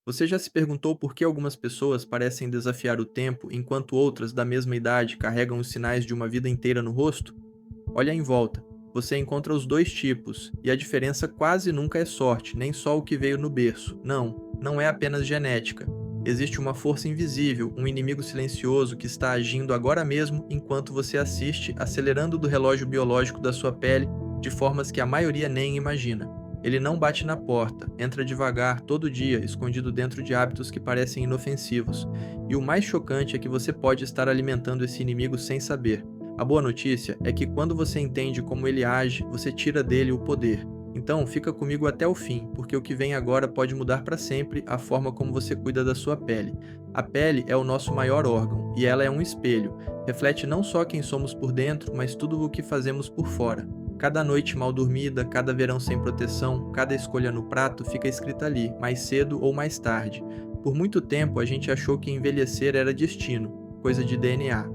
Você já se perguntou por que algumas pessoas parecem desafiar o tempo enquanto outras da mesma idade carregam os sinais de uma vida inteira no rosto? Olha em volta. Você encontra os dois tipos, e a diferença quase nunca é sorte, nem só o que veio no berço. Não, não é apenas genética. Existe uma força invisível, um inimigo silencioso que está agindo agora mesmo enquanto você assiste, acelerando do relógio biológico da sua pele de formas que a maioria nem imagina. Ele não bate na porta, entra devagar todo dia, escondido dentro de hábitos que parecem inofensivos. E o mais chocante é que você pode estar alimentando esse inimigo sem saber. A boa notícia é que quando você entende como ele age, você tira dele o poder. Então, fica comigo até o fim, porque o que vem agora pode mudar para sempre a forma como você cuida da sua pele. A pele é o nosso maior órgão, e ela é um espelho. Reflete não só quem somos por dentro, mas tudo o que fazemos por fora. Cada noite mal dormida, cada verão sem proteção, cada escolha no prato fica escrita ali, mais cedo ou mais tarde. Por muito tempo a gente achou que envelhecer era destino, coisa de DNA.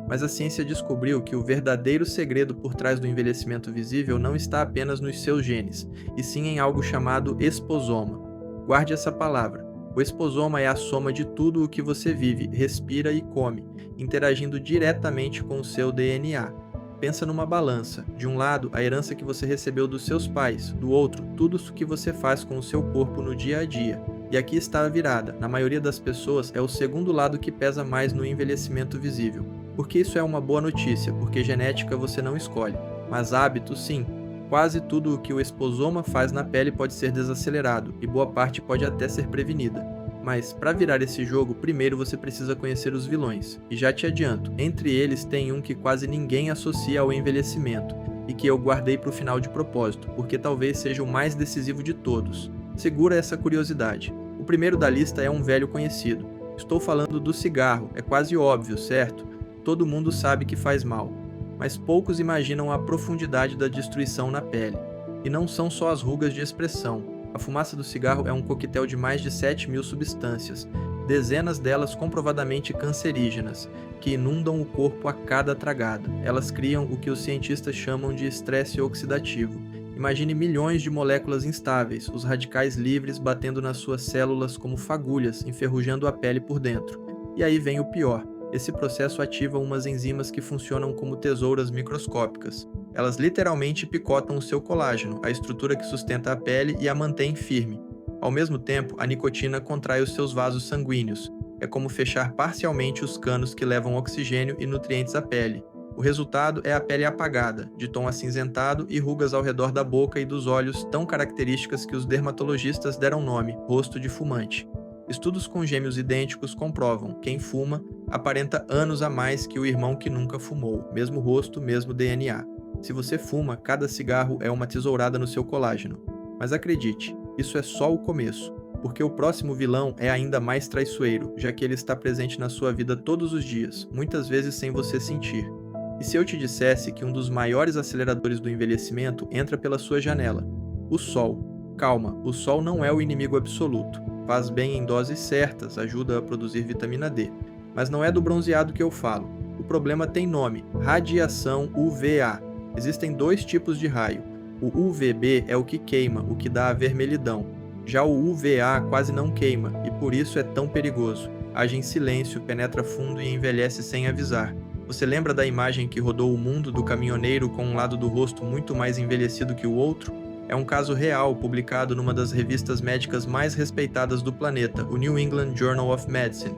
Mas a ciência descobriu que o verdadeiro segredo por trás do envelhecimento visível não está apenas nos seus genes, e sim em algo chamado esposoma. Guarde essa palavra. O esposoma é a soma de tudo o que você vive, respira e come, interagindo diretamente com o seu DNA. Pensa numa balança. De um lado, a herança que você recebeu dos seus pais, do outro, tudo o que você faz com o seu corpo no dia a dia. E aqui está a virada. Na maioria das pessoas, é o segundo lado que pesa mais no envelhecimento visível. Porque isso é uma boa notícia, porque genética você não escolhe. Mas hábitos, sim. Quase tudo o que o esposoma faz na pele pode ser desacelerado, e boa parte pode até ser prevenida. Mas, para virar esse jogo, primeiro você precisa conhecer os vilões. E já te adianto, entre eles tem um que quase ninguém associa ao envelhecimento, e que eu guardei para o final de propósito, porque talvez seja o mais decisivo de todos. Segura essa curiosidade. O primeiro da lista é um velho conhecido. Estou falando do cigarro, é quase óbvio, certo? Todo mundo sabe que faz mal. Mas poucos imaginam a profundidade da destruição na pele. E não são só as rugas de expressão. A fumaça do cigarro é um coquetel de mais de 7.000 substâncias, dezenas delas comprovadamente cancerígenas, que inundam o corpo a cada tragada. Elas criam o que os cientistas chamam de estresse oxidativo. Imagine milhões de moléculas instáveis, os radicais livres batendo nas suas células como fagulhas, enferrujando a pele por dentro. E aí vem o pior. Esse processo ativa umas enzimas que funcionam como tesouras microscópicas. Elas literalmente picotam o seu colágeno, a estrutura que sustenta a pele e a mantém firme. Ao mesmo tempo, a nicotina contrai os seus vasos sanguíneos. É como fechar parcialmente os canos que levam oxigênio e nutrientes à pele. O resultado é a pele apagada, de tom acinzentado e rugas ao redor da boca e dos olhos tão características que os dermatologistas deram nome, rosto de fumante. Estudos com gêmeos idênticos comprovam: quem fuma aparenta anos a mais que o irmão que nunca fumou, mesmo rosto, mesmo DNA. Se você fuma, cada cigarro é uma tesourada no seu colágeno. Mas acredite, isso é só o começo, porque o próximo vilão é ainda mais traiçoeiro, já que ele está presente na sua vida todos os dias, muitas vezes sem você sentir. E se eu te dissesse que um dos maiores aceleradores do envelhecimento entra pela sua janela? O sol. Calma, o sol não é o inimigo absoluto. Faz bem em doses certas, ajuda a produzir vitamina D. Mas não é do bronzeado que eu falo. O problema tem nome: radiação UVA. Existem dois tipos de raio. O UVB é o que queima, o que dá a vermelhidão. Já o UVA quase não queima, e por isso é tão perigoso. Age em silêncio, penetra fundo e envelhece sem avisar. Você lembra da imagem que rodou o mundo do caminhoneiro com um lado do rosto muito mais envelhecido que o outro? É um caso real publicado numa das revistas médicas mais respeitadas do planeta, o New England Journal of Medicine.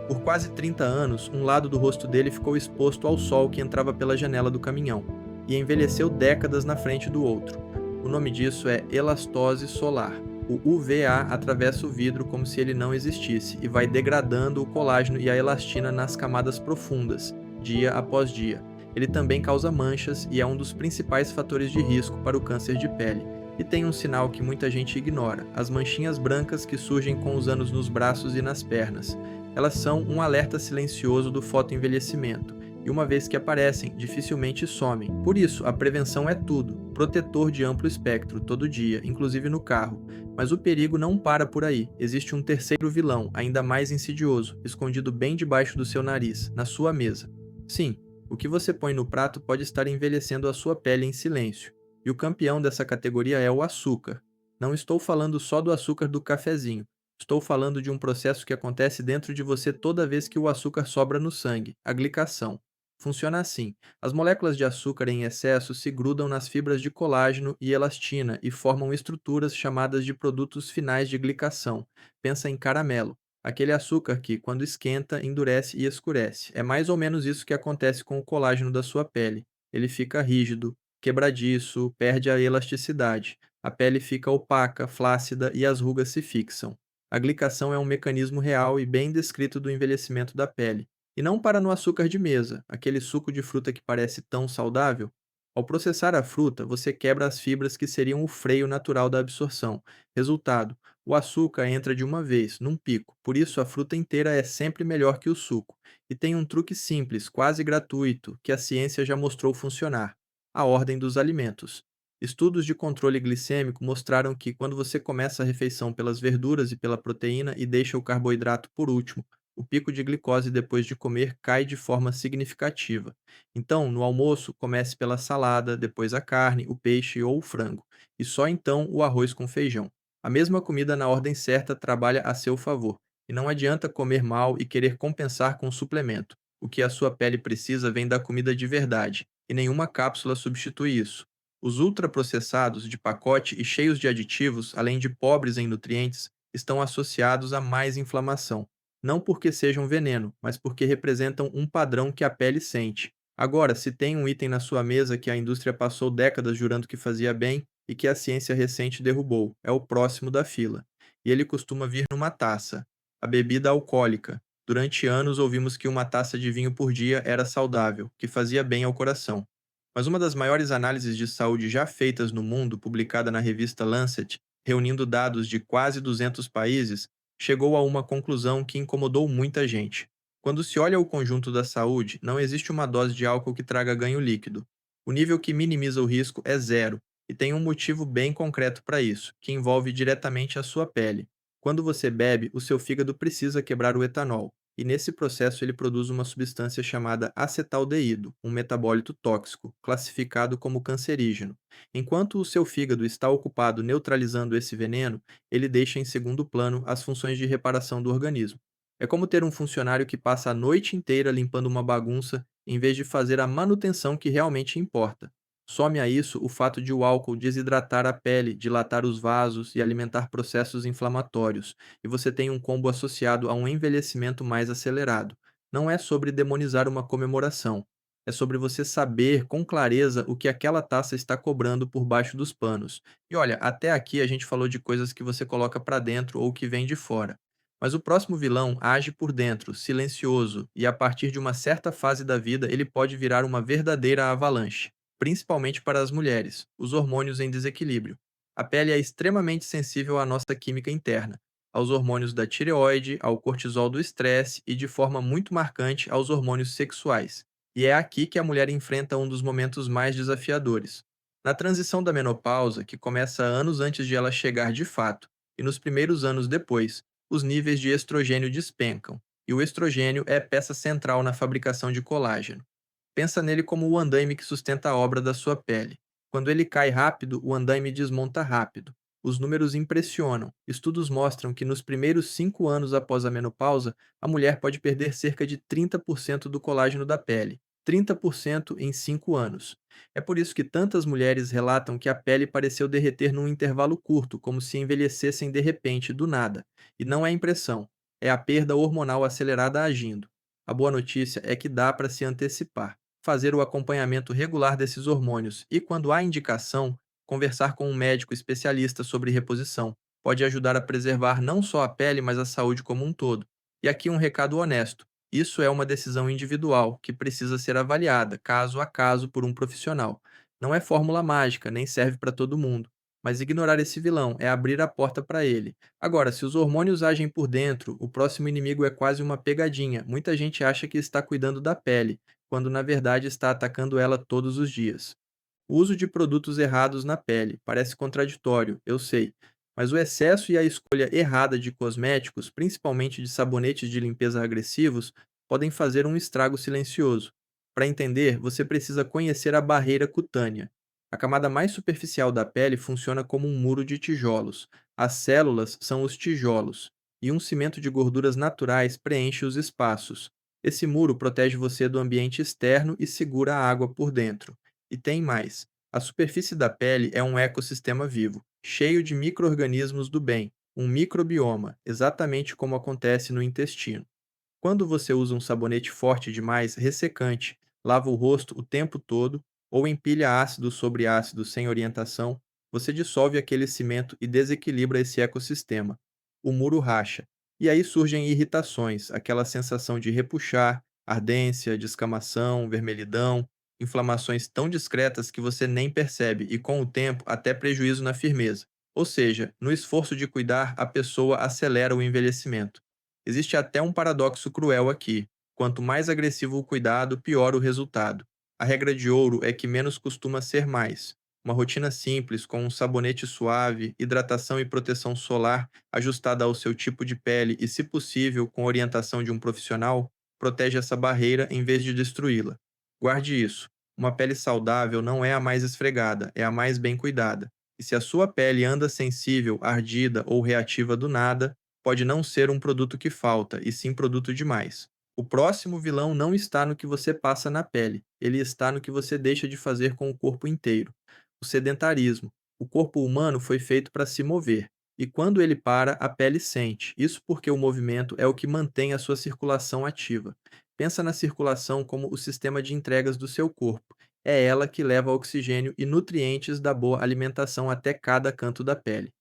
Por quase 30 anos, um lado do rosto dele ficou exposto ao sol que entrava pela janela do caminhão, e envelheceu décadas na frente do outro. O nome disso é elastose solar. O UVA atravessa o vidro como se ele não existisse e vai degradando o colágeno e a elastina nas camadas profundas, dia após dia. Ele também causa manchas e é um dos principais fatores de risco para o câncer de pele. E tem um sinal que muita gente ignora: as manchinhas brancas que surgem com os anos nos braços e nas pernas. Elas são um alerta silencioso do fotoenvelhecimento, e uma vez que aparecem, dificilmente somem. Por isso, a prevenção é tudo. Protetor de amplo espectro, todo dia, inclusive no carro. Mas o perigo não para por aí. Existe um terceiro vilão, ainda mais insidioso, escondido bem debaixo do seu nariz, na sua mesa. Sim, o que você põe no prato pode estar envelhecendo a sua pele em silêncio. E o campeão dessa categoria é o açúcar. Não estou falando só do açúcar do cafezinho. Estou falando de um processo que acontece dentro de você toda vez que o açúcar sobra no sangue, a glicação. Funciona assim: as moléculas de açúcar em excesso se grudam nas fibras de colágeno e elastina e formam estruturas chamadas de produtos finais de glicação. Pensa em caramelo, aquele açúcar que, quando esquenta, endurece e escurece. É mais ou menos isso que acontece com o colágeno da sua pele. Ele fica rígido, quebradiço, perde a elasticidade. A pele fica opaca, flácida e as rugas se fixam. A glicação é um mecanismo real e bem descrito do envelhecimento da pele. E não para no açúcar de mesa, aquele suco de fruta que parece tão saudável. Ao processar a fruta, você quebra as fibras que seriam o freio natural da absorção. Resultado: o açúcar entra de uma vez, num pico, por isso a fruta inteira é sempre melhor que o suco. E tem um truque simples, quase gratuito, que a ciência já mostrou funcionar: a ordem dos alimentos. Estudos de controle glicêmico mostraram que, quando você começa a refeição pelas verduras e pela proteína e deixa o carboidrato por último, o pico de glicose depois de comer cai de forma significativa. Então, no almoço, comece pela salada, depois a carne, o peixe ou o frango, e só então o arroz com feijão. A mesma comida na ordem certa trabalha a seu favor, e não adianta comer mal e querer compensar com suplemento. O que a sua pele precisa vem da comida de verdade, e nenhuma cápsula substitui isso. Os ultraprocessados de pacote e cheios de aditivos, além de pobres em nutrientes, estão associados a mais inflamação. Não porque sejam veneno, mas porque representam um padrão que a pele sente. Agora, se tem um item na sua mesa que a indústria passou décadas jurando que fazia bem e que a ciência recente derrubou, é o próximo da fila. E ele costuma vir numa taça: a bebida alcoólica. Durante anos ouvimos que uma taça de vinho por dia era saudável, que fazia bem ao coração. Mas uma das maiores análises de saúde já feitas no mundo, publicada na revista Lancet, reunindo dados de quase 200 países, chegou a uma conclusão que incomodou muita gente. Quando se olha o conjunto da saúde, não existe uma dose de álcool que traga ganho líquido. O nível que minimiza o risco é zero, e tem um motivo bem concreto para isso, que envolve diretamente a sua pele. Quando você bebe, o seu fígado precisa quebrar o etanol, e nesse processo ele produz uma substância chamada acetaldeído, um metabólito tóxico, classificado como cancerígeno. Enquanto o seu fígado está ocupado neutralizando esse veneno, ele deixa em segundo plano as funções de reparação do organismo. É como ter um funcionário que passa a noite inteira limpando uma bagunça em vez de fazer a manutenção que realmente importa. Some a isso o fato de o álcool desidratar a pele, dilatar os vasos e alimentar processos inflamatórios, e você tem um combo associado a um envelhecimento mais acelerado. Não é sobre demonizar uma comemoração, é sobre você saber com clareza o que aquela taça está cobrando por baixo dos panos. E olha, até aqui a gente falou de coisas que você coloca para dentro ou que vem de fora. Mas o próximo vilão age por dentro, silencioso, e a partir de uma certa fase da vida ele pode virar uma verdadeira avalanche, principalmente para as mulheres: os hormônios em desequilíbrio. A pele é extremamente sensível à nossa química interna, aos hormônios da tireoide, ao cortisol do estresse e, de forma muito marcante, aos hormônios sexuais. E é aqui que a mulher enfrenta um dos momentos mais desafiadores. Na transição da menopausa, que começa anos antes de ela chegar de fato, e nos primeiros anos depois, os níveis de estrogênio despencam, e o estrogênio é peça central na fabricação de colágeno. Pensa nele como o andaime que sustenta a obra da sua pele. Quando ele cai rápido, o andaime desmonta rápido. Os números impressionam. Estudos mostram que nos primeiros 5 anos após a menopausa, a mulher pode perder cerca de 30% do colágeno da pele. 30% em 5 anos. É por isso que tantas mulheres relatam que a pele pareceu derreter num intervalo curto, como se envelhecessem de repente, do nada. E não é impressão, é a perda hormonal acelerada agindo. A boa notícia é que dá para se antecipar, fazer o acompanhamento regular desses hormônios e, quando há indicação, conversar com um médico especialista sobre reposição. Pode ajudar a preservar não só a pele, mas a saúde como um todo. E aqui um recado honesto: isso é uma decisão individual que precisa ser avaliada, caso a caso, por um profissional. Não é fórmula mágica, nem serve para todo mundo. Mas ignorar esse vilão é abrir a porta para ele. Agora, se os hormônios agem por dentro, o próximo inimigo é quase uma pegadinha. Muita gente acha que está cuidando da pele, quando na verdade está atacando ela todos os dias. O uso de produtos errados na pele parece contraditório, eu sei, mas o excesso e a escolha errada de cosméticos, principalmente de sabonetes de limpeza agressivos, podem fazer um estrago silencioso. Para entender, você precisa conhecer a barreira cutânea. A camada mais superficial da pele funciona como um muro de tijolos. As células são os tijolos. e um cimento de gorduras naturais preenche os espaços. Esse muro protege você do ambiente externo e segura a água por dentro. E tem mais: a superfície da pele é um ecossistema vivo, cheio de micro-organismos do bem, um microbioma, exatamente como acontece no intestino. Quando você usa um sabonete forte demais, ressecante, lava o rosto o tempo todo ou empilha ácido sobre ácido sem orientação, você dissolve aquele cimento e desequilibra esse ecossistema. O muro racha. E aí surgem irritações, aquela sensação de repuxar, ardência, descamação, vermelhidão, inflamações tão discretas que você nem percebe e, com o tempo, até prejuízo na firmeza. Ou seja, no esforço de cuidar, a pessoa acelera o envelhecimento. Existe até um paradoxo cruel aqui: quanto mais agressivo o cuidado, pior o resultado. A regra de ouro é que menos costuma ser mais. Uma rotina simples, com um sabonete suave, hidratação e proteção solar ajustada ao seu tipo de pele e, se possível, com orientação de um profissional, protege essa barreira em vez de destruí-la. Guarde isso. Uma pele saudável não é a mais esfregada, é a mais bem cuidada. E se a sua pele anda sensível, ardida ou reativa do nada, pode não ser um produto que falta, e sim produto demais. O próximo vilão não está no que você passa na pele, ele está no que você deixa de fazer com o corpo inteiro. O sedentarismo. O corpo humano foi feito para se mover, e quando ele para, a pele sente. Isso porque o movimento é o que mantém a sua circulação ativa. Pensa na circulação como o sistema de entregas do seu corpo. É ela que leva oxigênio e nutrientes da boa alimentação até cada canto da pele.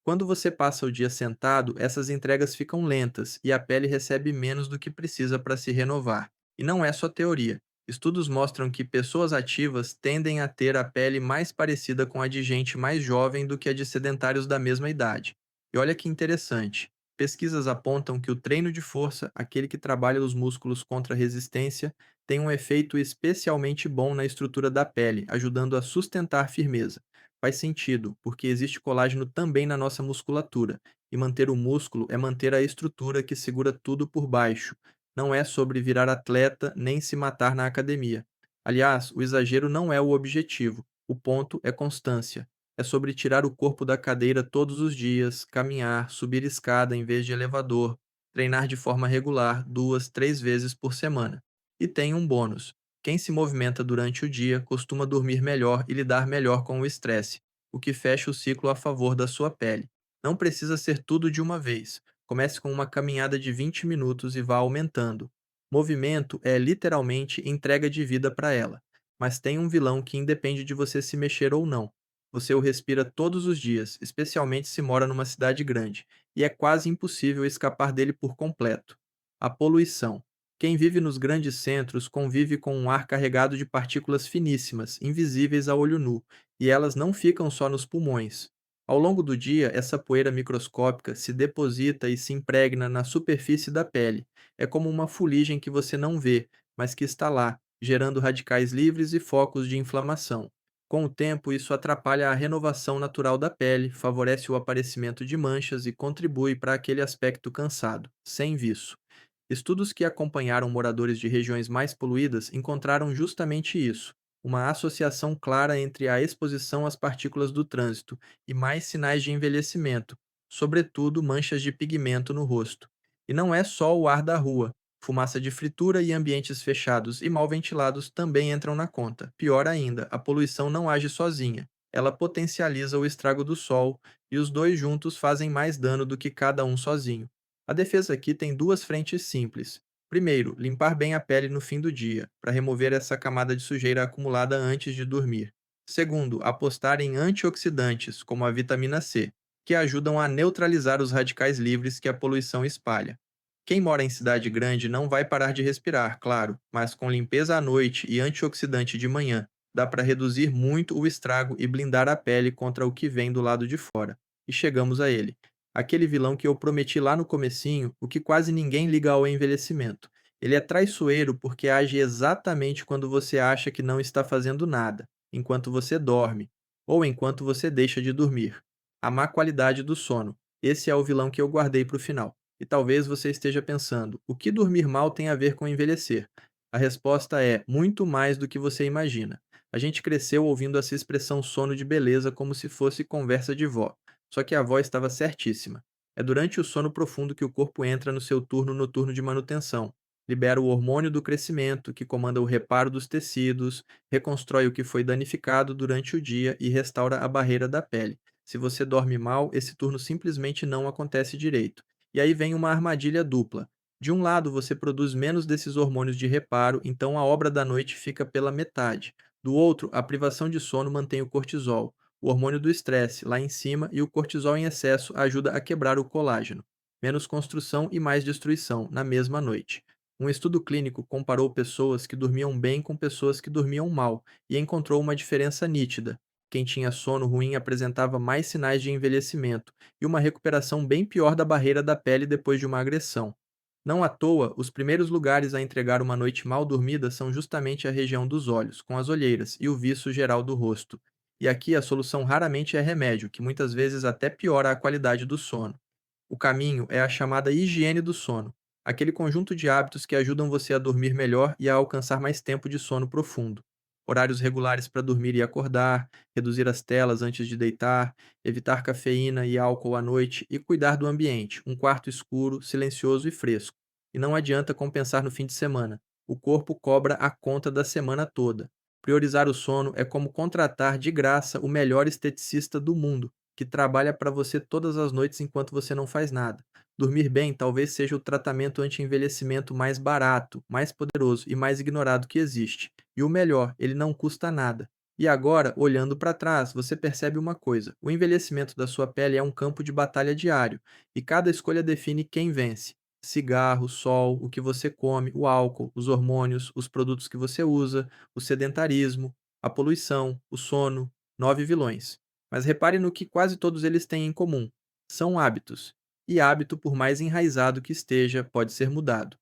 Quando você passa o dia sentado, essas entregas ficam lentas e a pele recebe menos do que precisa para se renovar. E não é só teoria. Estudos mostram que pessoas ativas tendem a ter a pele mais parecida com a de gente mais jovem do que a de sedentários da mesma idade. E olha que interessante. Pesquisas apontam que o treino de força, aquele que trabalha os músculos contra a resistência, tem um efeito especialmente bom na estrutura da pele, ajudando a sustentar firmeza. Faz sentido, porque existe colágeno também na nossa musculatura, e manter o músculo é manter a estrutura que segura tudo por baixo. Não é sobre virar atleta nem se matar na academia. Aliás, o exagero não é o objetivo, o ponto é constância. É sobre tirar o corpo da cadeira todos os dias, caminhar, subir escada em vez de elevador, treinar de forma regular 2, 3 vezes por semana. E tem um bônus: quem se movimenta durante o dia costuma dormir melhor e lidar melhor com o estresse, o que fecha o ciclo a favor da sua pele. Não precisa ser tudo de uma vez. Comece com uma caminhada de 20 minutos e vá aumentando. Movimento é literalmente entrega de vida para ela. Mas tem um vilão que independe de você se mexer ou não. Você o respira todos os dias, especialmente se mora numa cidade grande, e é quase impossível escapar dele por completo. A poluição. Quem vive nos grandes centros convive com um ar carregado de partículas finíssimas, invisíveis a olho nu, e elas não ficam só nos pulmões. Ao longo do dia, essa poeira microscópica se deposita e se impregna na superfície da pele. É como uma fuligem que você não vê, mas que está lá, gerando radicais livres e focos de inflamação. Com o tempo, isso atrapalha a renovação natural da pele, favorece o aparecimento de manchas e contribui para aquele aspecto cansado, sem viço. Estudos que acompanharam moradores de regiões mais poluídas encontraram justamente isso: uma associação clara entre a exposição às partículas do trânsito e mais sinais de envelhecimento, sobretudo manchas de pigmento no rosto. E não é só o ar da rua. Fumaça de fritura e ambientes fechados e mal ventilados também entram na conta. Pior ainda, a poluição não age sozinha. Ela potencializa o estrago do sol, e os dois juntos fazem mais dano do que cada um sozinho. A defesa aqui tem duas frentes simples. Primeiro, limpar bem a pele no fim do dia, para remover essa camada de sujeira acumulada antes de dormir. Segundo, apostar em antioxidantes, como a vitamina C, que ajudam a neutralizar os radicais livres que a poluição espalha. Quem mora em cidade grande não vai parar de respirar, claro, mas com limpeza à noite e antioxidante de manhã, dá para reduzir muito o estrago e blindar a pele contra o que vem do lado de fora. E chegamos a ele: aquele vilão que eu prometi lá no comecinho, o que quase ninguém liga ao envelhecimento. Ele é traiçoeiro porque age exatamente quando você acha que não está fazendo nada, enquanto você dorme, ou enquanto você deixa de dormir. A má qualidade do sono. Esse é o vilão que eu guardei para o final. E talvez você esteja pensando: o que dormir mal tem a ver com envelhecer? A resposta é muito mais do que você imagina. A gente cresceu ouvindo essa expressão sono de beleza como se fosse conversa de vó. Só que a avó estava certíssima. É durante o sono profundo que o corpo entra no seu turno noturno de manutenção. Libera o hormônio do crescimento, que comanda o reparo dos tecidos, reconstrói o que foi danificado durante o dia e restaura a barreira da pele. Se você dorme mal, esse turno simplesmente não acontece direito. E aí vem uma armadilha dupla. De um lado, você produz menos desses hormônios de reparo, então a obra da noite fica pela metade. Do outro, a privação de sono mantém o cortisol, o hormônio do estresse, lá em cima, e o cortisol em excesso ajuda a quebrar o colágeno. Menos construção e mais destruição, na mesma noite. Um estudo clínico comparou pessoas que dormiam bem com pessoas que dormiam mal e encontrou uma diferença nítida. Quem tinha sono ruim apresentava mais sinais de envelhecimento e uma recuperação bem pior da barreira da pele depois de uma agressão. Não à toa, os primeiros lugares a entregar uma noite mal dormida são justamente a região dos olhos, com as olheiras, e o viço geral do rosto. E aqui a solução raramente é remédio, que muitas vezes até piora a qualidade do sono. O caminho é a chamada higiene do sono, aquele conjunto de hábitos que ajudam você a dormir melhor e a alcançar mais tempo de sono profundo. Horários regulares para dormir e acordar, reduzir as telas antes de deitar, evitar cafeína e álcool à noite e cuidar do ambiente, um quarto escuro, silencioso e fresco. E não adianta compensar no fim de semana. O corpo cobra a conta da semana toda. Priorizar o sono é como contratar de graça o melhor esteticista do mundo, que trabalha para você todas as noites enquanto você não faz nada. Dormir bem talvez seja o tratamento anti-envelhecimento mais barato, mais poderoso e mais ignorado que existe. E o melhor, ele não custa nada. E agora, olhando para trás, você percebe uma coisa: o envelhecimento da sua pele é um campo de batalha diário, e cada escolha define quem vence. Cigarro, sol, o que você come, o álcool, os hormônios, os produtos que você usa, o sedentarismo, a poluição, o sono, 9 vilões. Mas repare no que quase todos eles têm em comum: são hábitos. E hábito, por mais enraizado que esteja, pode ser mudado.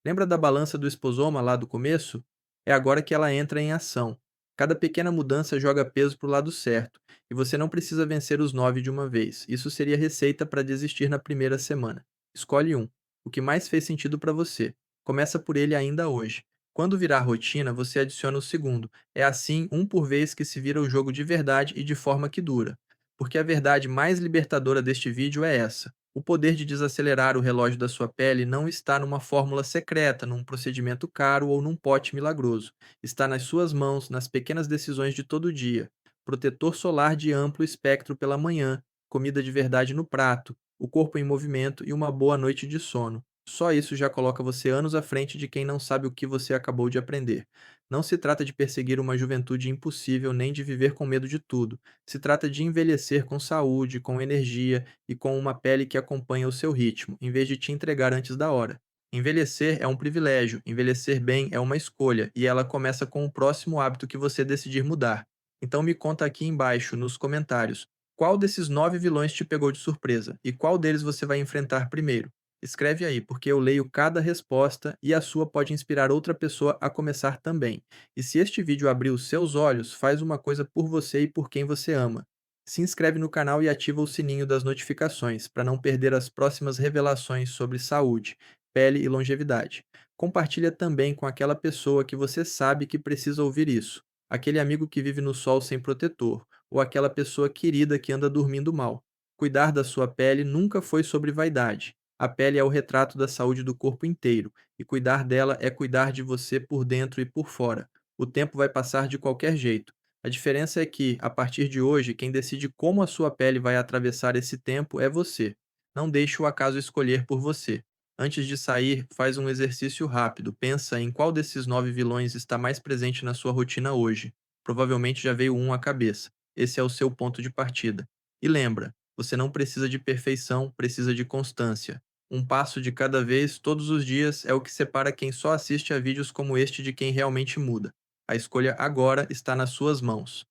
Lembra da balança do esposoma lá do começo? É agora que ela entra em ação. Cada pequena mudança joga peso para o lado certo, e você não precisa vencer os 9 de uma vez. Isso seria receita para desistir na primeira semana. Escolhe um. O que mais fez sentido para você. Começa por ele ainda hoje. Quando virar rotina, você adiciona o segundo. É assim, um por vez, que se vira o jogo de verdade e de forma que dura. Porque a verdade mais libertadora deste vídeo é essa: o poder de desacelerar o relógio da sua pele não está numa fórmula secreta, num procedimento caro ou num pote milagroso. Está nas suas mãos, nas pequenas decisões de todo dia. Protetor solar de amplo espectro pela manhã, comida de verdade no prato, o corpo em movimento e uma boa noite de sono. Só isso já coloca você anos à frente de quem não sabe o que você acabou de aprender. Não se trata de perseguir uma juventude impossível nem de viver com medo de tudo. Se trata de envelhecer com saúde, com energia e com uma pele que acompanha o seu ritmo, em vez de te entregar antes da hora. Envelhecer é um privilégio, envelhecer bem é uma escolha, e ela começa com o próximo hábito que você decidir mudar. Então me conta aqui embaixo, nos comentários, qual desses 9 vilões te pegou de surpresa e qual deles você vai enfrentar primeiro. Escreve aí, porque eu leio cada resposta e a sua pode inspirar outra pessoa a começar também. E se este vídeo abrir os seus olhos, faz uma coisa por você e por quem você ama. Se inscreve no canal e ativa o sininho das notificações para não perder as próximas revelações sobre saúde, pele e longevidade. Compartilha também com aquela pessoa que você sabe que precisa ouvir isso. Aquele amigo que vive no sol sem protetor, ou aquela pessoa querida que anda dormindo mal. Cuidar da sua pele nunca foi sobre vaidade. A pele é o retrato da saúde do corpo inteiro, e cuidar dela é cuidar de você por dentro e por fora. O tempo vai passar de qualquer jeito. A diferença é que, a partir de hoje, quem decide como a sua pele vai atravessar esse tempo é você. Não deixe o acaso escolher por você. Antes de sair, faz um exercício rápido. Pensa em qual desses 9 vilões está mais presente na sua rotina hoje. Provavelmente já veio um à cabeça. Esse é o seu ponto de partida. E lembra, você não precisa de perfeição, precisa de constância. Um passo de cada vez, todos os dias, é o que separa quem só assiste a vídeos como este de quem realmente muda. A escolha agora está nas suas mãos.